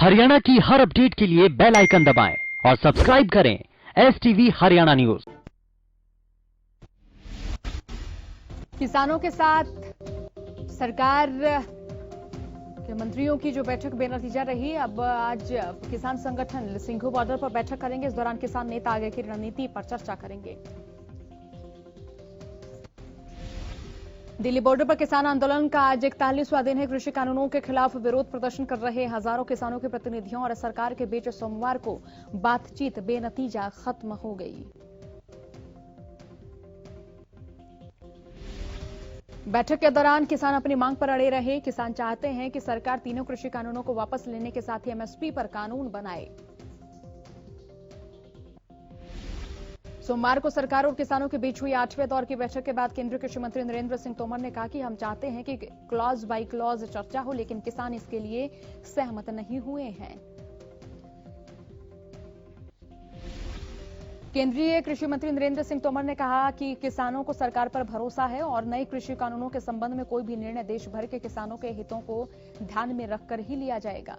हरियाणा की हर अपडेट के लिए बेल आइकन दबाएं और सब्सक्राइब करें STV हरियाणा न्यूज। किसानों के साथ सरकार के मंत्रियों की जो बैठक बेनतीजा रही, अब आज किसान संगठन सिंघू बॉर्डर पर बैठक करेंगे। इस दौरान किसान नेता आगे की रणनीति पर चर्चा करेंगे। दिल्ली बॉर्डर पर किसान आंदोलन का आज 41वां दिन है। कृषि कानूनों के खिलाफ विरोध प्रदर्शन कर रहे हजारों किसानों के प्रतिनिधियों और सरकार के बीच सोमवार को बातचीत बेनतीजा खत्म हो गई। बैठक के दौरान किसान अपनी मांग पर अड़े रहे। किसान चाहते हैं कि सरकार तीनों कृषि कानूनों को वापस लेने के साथ ही MSP पर कानून बनाए। सोमवार को सरकार और किसानों के बीच हुई 8वें दौर की बैठक के बाद केंद्रीय कृषि मंत्री नरेंद्र सिंह तोमर ने कहा कि हम चाहते हैं कि क्लॉज बाय क्लॉज चर्चा हो, लेकिन किसान इसके लिए सहमत नहीं हुए हैं। केंद्रीय कृषि मंत्री नरेंद्र सिंह तोमर ने कहा कि किसानों को सरकार पर भरोसा है और नए कृषि कानूनों के संबंध में कोई भी निर्णय देश भर के किसानों के हितों को ध्यान में रखकर ही लिया जाएगा।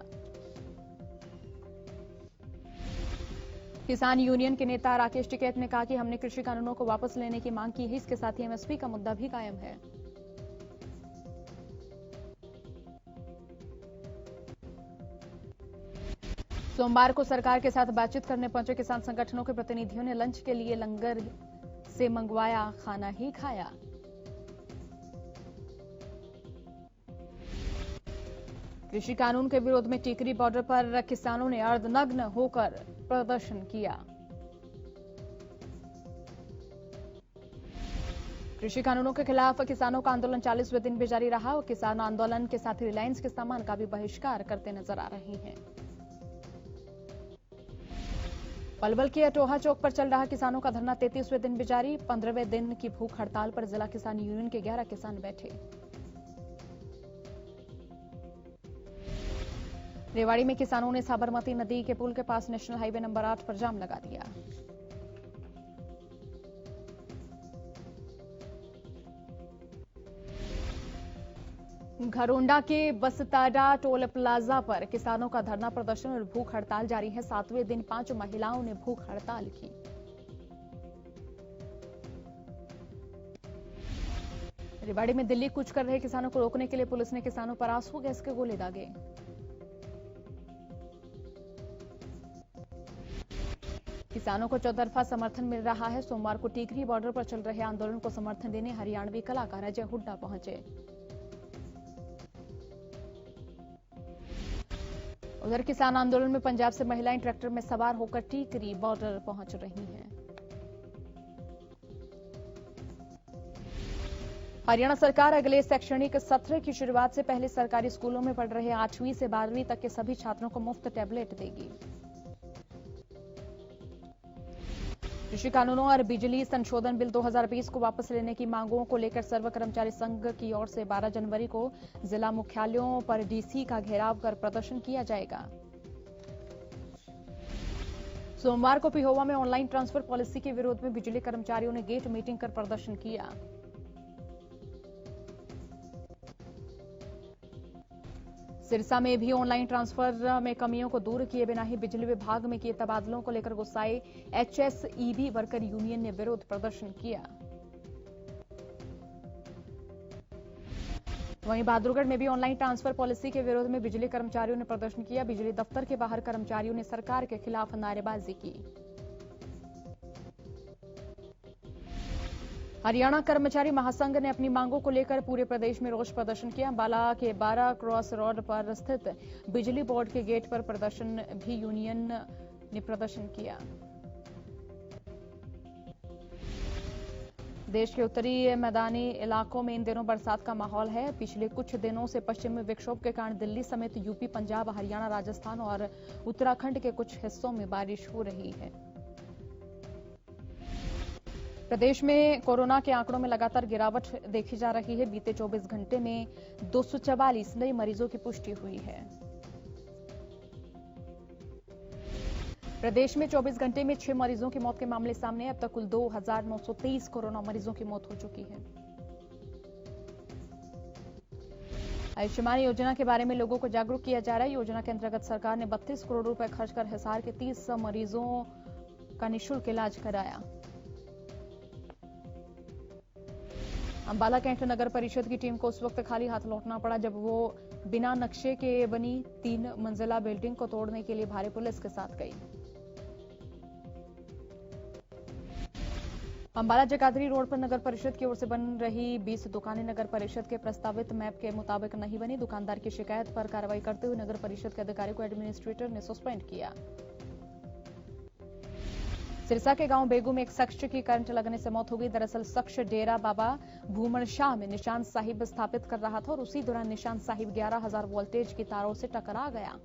किसान यूनियन के नेता राकेश टिकैत ने कहा कि हमने कृषि कानूनों को वापस लेने की मांग की है, इसके साथ ही MSP का मुद्दा भी कायम है। सोमवार को सरकार के साथ बातचीत करने पहुंचे किसान संगठनों के प्रतिनिधियों ने लंच के लिए लंगर से मंगवाया खाना ही खाया। कृषि कानून के विरोध में टिकरी बॉर्डर पर किसानों ने अर्धनग्न होकर प्रदर्शन किया। कृषि कानूनों के खिलाफ किसानों का आंदोलन 40वें दिन भी जारी रहा और किसान आंदोलन के साथ रिलायंस के सामान का भी बहिष्कार करते नजर आ रहे हैं। पलवल के अटोहा चौक पर चल रहा किसानों का धरना 33वें दिन भी जारी। 15वें दिन की भूख हड़ताल पर जिला किसान यूनियन के 11 किसान बैठे। रेवाड़ी में किसानों ने साबरमती नदी के पुल के पास नेशनल हाईवे नंबर 8 पर जाम लगा दिया। घरोंडा के बसताडा टोल प्लाजा पर किसानों का धरना प्रदर्शन और भूख हड़ताल जारी है। 7वें दिन 5 महिलाओं ने भूख हड़ताल की। रेवाड़ी में दिल्ली कूच कर रहे किसानों को रोकने के लिए पुलिस ने किसानों पर आंसू गैस के गोले दागे। किसानों को चौतरफा समर्थन मिल रहा है। सोमवार को टिकरी बॉर्डर पर चल रहे आंदोलन को समर्थन देने हरियाणवी कलाकार अजय हुड्डा पहुंचे। उधर किसान आंदोलन में पंजाब से महिलाएं ट्रैक्टर में सवार होकर टिकरी बॉर्डर पहुंच रही हैं। हरियाणा सरकार अगले शैक्षणिक सत्र की शुरुआत से पहले सरकारी स्कूलों में पढ़ रहे 8वीं से 12वीं तक के सभी छात्रों को मुफ्त टैबलेट देगी। कृषि कानूनों और बिजली संशोधन बिल 2020 को वापस लेने की मांगों को लेकर सर्व कर्मचारी संघ की ओर से 12 जनवरी को जिला मुख्यालयों पर DC का घेराव कर प्रदर्शन किया जाएगा। सोमवार को पिहोवा में ऑनलाइन ट्रांसफर पॉलिसी के विरोध में बिजली कर्मचारियों ने गेट मीटिंग कर प्रदर्शन किया। सिरसा में भी ऑनलाइन ट्रांसफर में कमियों को दूर किए बिना ही बिजली विभाग में किए तबादलों को लेकर गुस्साए HSEB वर्कर यूनियन ने विरोध प्रदर्शन किया। वहीं बहादुरगढ़ में भी ऑनलाइन ट्रांसफर पॉलिसी के विरोध में बिजली कर्मचारियों ने प्रदर्शन किया। बिजली दफ्तर के बाहर कर्मचारियों ने सरकार के खिलाफ नारेबाजी की। हरियाणा कर्मचारी महासंघ ने अपनी मांगों को लेकर पूरे प्रदेश में रोष प्रदर्शन किया। अंबाला के 12 क्रॉस रोड पर स्थित बिजली बोर्ड के गेट पर प्रदर्शन भी यूनियन ने प्रदर्शन किया। देश के उत्तरी मैदानी इलाकों में इन दिनों बरसात का माहौल है। पिछले कुछ दिनों से पश्चिमी विक्षोभ के कारण दिल्ली समेत यूपी, पंजाब, हरियाणा, राजस्थान और उत्तराखंड के कुछ हिस्सों में बारिश हो रही है। प्रदेश में कोरोना के आंकड़ों में लगातार गिरावट देखी जा रही है। बीते 24 घंटे में 244 नए मरीजों की पुष्टि हुई है। प्रदेश में 24 घंटे में 6 मरीजों की मौत के मामले सामने। अब तक कुल 2923 कोरोना मरीजों की मौत हो चुकी है। आयुष्मान योजना के बारे में लोगों को जागरूक किया जा रहा है। योजना के अंतर्गत सरकार ने 32 करोड़ रुपए खर्च कर हिसार के 30 मरीजों का निःशुल्क इलाज कराया। अंबाला कैंट नगर परिषद की टीम को उस वक्त खाली हाथ लौटना पड़ा जब वो बिना नक्शे के बनी 3 मंजिला बिल्डिंग को तोड़ने के लिए भारी पुलिस के साथ गई। अंबाला जगाधरी रोड पर नगर परिषद की ओर से बन रही 20 दुकानें नगर परिषद के प्रस्तावित मैप के मुताबिक नहीं बनी। दुकानदार की शिकायत पर कार्रवाई करते हुए नगर परिषद के अधिकारी को एडमिनिस्ट्रेटर ने सस्पेंड किया। सिरसा के गांव बेगू में एक शख्स की करंट लगने से मौत हो गई। दरअसल शख्स डेरा बाबा भूमण शाह में निशान साहिब स्थापित कर रहा था और उसी दौरान निशान साहिब 11,000 वोल्टेज की तारों से टकरा गया।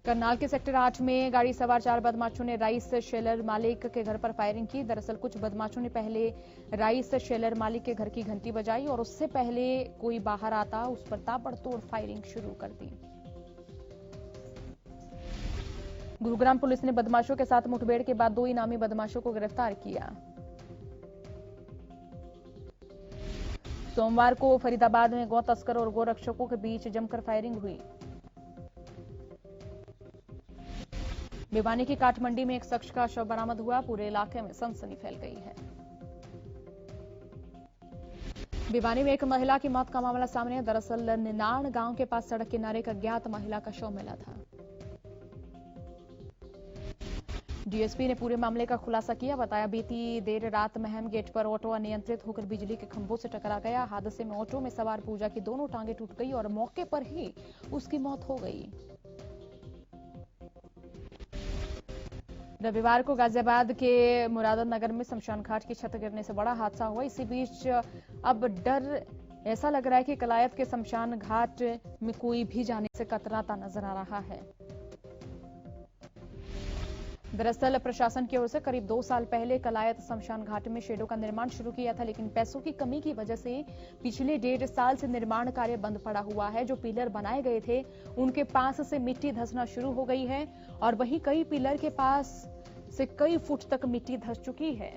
करनाल के सेक्टर 8 में गाड़ी सवार 4 बदमाशों ने राइस शेलर मालिक के घर पर फायरिंग की। दरअसल कुछ बदमाशों ने पहले राइस शेलर मालिक के घर की घंटी बजाई और उससे पहले कोई बाहर आता उस पर ताबड़तोड़ फायरिंग शुरू कर दी। गुरुग्राम पुलिस ने बदमाशों के साथ मुठभेड़ के बाद 2 इनामी बदमाशों को गिरफ्तार किया। सोमवार को फरीदाबाद में गौ तस्कर और गोरक्षकों के बीच जमकर फायरिंग हुई। भिवानी की काठमंडी में एक शख्स का शव बरामद हुआ। पूरे इलाके में सनसनी फैल गई है। भिवानी में एक महिला की मौत का मामला सामने है। दरअसल निनाण गांव के पास सड़क किनारे एक अज्ञात महिला का शव मिला था। डीएसपी ने पूरे मामले का खुलासा किया। बताया बीती देर रात महम गेट पर ऑटो अनियंत्रित होकर बिजली के खंभों से टकरा गया। हादसे में ऑटो में सवार पूजा की दोनों टांगें टूट गई और मौके पर ही उसकी मौत हो गई। रविवार को गाजियाबाद के मुरादनगर में शमशान घाट की छत गिरने से बड़ा हादसा हुआ। इसी बीच अब डर ऐसा लग रहा है कि कलायत के शमशान घाट में कोई भी जाने से कतराता नजर आ रहा है। दरअसल प्रशासन की ओर से करीब 2 साल पहले कलायत शमशान घाट में शेडों का निर्माण शुरू किया था, लेकिन पैसों की कमी की वजह से पिछले 1.5 साल से निर्माण कार्य बंद पड़ा हुआ है। जो पिलर बनाए गए थे उनके पास से मिट्टी धंसना शुरू हो गई है और वहीं कई पिलर के पास से कई फुट तक मिट्टी धंस चुकी है।